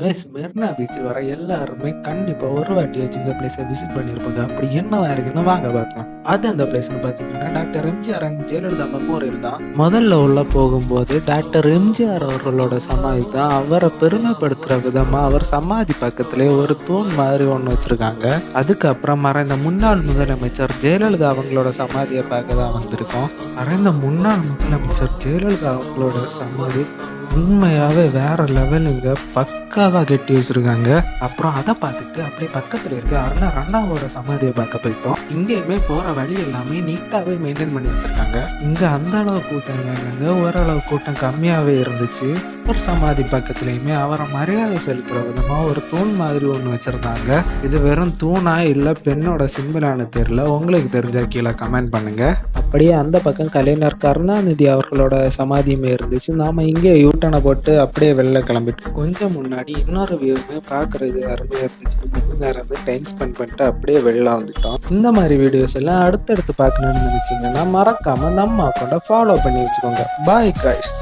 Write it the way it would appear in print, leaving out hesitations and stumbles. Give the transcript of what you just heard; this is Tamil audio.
கைஸ் மெரினா பீச் வர எல்லாருமே கண்டிப்பா ஒரு வாட்டியாச்சும் இந்த பிளேஸை விசிட் பண்ணியிருப்பாங்க. அப்படி என்னவா இருக்குன்னு வாங்க பார்க்கலாம். அது அந்த பிளேஸ்னு பார்த்தீங்கன்னா doctor MGR and Jayalalithaa memorial தான். முதல்ல உள்ள போகும்போது டாக்டர் எம்ஜிஆர் அவர்களோட சமாதி தான். அவரை பெருமைப்படுத்துற விதமா அவர் சமாதி பக்கத்திலே ஒரு தூண் மாதிரி ஒன்று வச்சிருக்காங்க. அதுக்கப்புறம் மறைந்த முன்னாள் முதலமைச்சர் ஜெயலலிதா அவங்களோட சமாதியை பார்க்க தான் வந்திருக்கோம். மறைந்த முன்னாள் முதலமைச்சர் ஜெயலலிதா அவங்களோட சமாதி உண்மையாவே வேற லெவலுங்க. பக்காவா கட்டி வச்சிருக்காங்க. அப்புறம் அதை பார்த்துட்டு அப்படியே பக்கத்துல இருக்க அண்ணாவோட சமாதியை பார்க்க போயிட்டோம். இங்கேயுமே போற வழி எல்லாமே நீட்டாவே மெயின்டைன் பண்ணி வச்சிருக்காங்க. இங்க அந்த அளவு கூட்டம் இல்லைங்க, ஓரளவு கூட்டம் கம்மியாவே இருந்துச்சு. ஒரு சமாதி பக்கத்துலயுமே அவரை மரியாதை செலுத்துற விதமா ஒரு தூண் மாதிரி ஒண்ணு வச்சிருந்தாங்க. இது வெறும் தூணா இல்ல பெண்ணோட சிம்பிளானு தெரியல. உங்களுக்கு தெரிஞ்சா கீழே கமெண்ட் பண்ணுங்க. அப்படியே அந்த பக்கம் கலைஞர் கருணாநிதி அவர்களோட சமாதியுமே இருந்துச்சு. நாம இங்கே யூட்டனை போட்டு அப்படியே வெளில கிளம்பிட்டு கொஞ்சம் முன்னாடி இன்னொரு வியூவுமே பார்க்கறது அருமையாக இருந்துச்சு. கொஞ்ச நேரம் டைம் ஸ்பெண்ட் பண்ணிட்டு அப்படியே வெளில வந்துட்டோம். இந்த மாதிரி வீடியோஸ் எல்லாம் அடுத்தடுத்து பார்க்கணும்னு நினைச்சிங்கன்னா மறக்காம நம்ம அக்கௌண்ட்டை ஃபாலோ பண்ணி வச்சுக்கோங்க. Bye guys.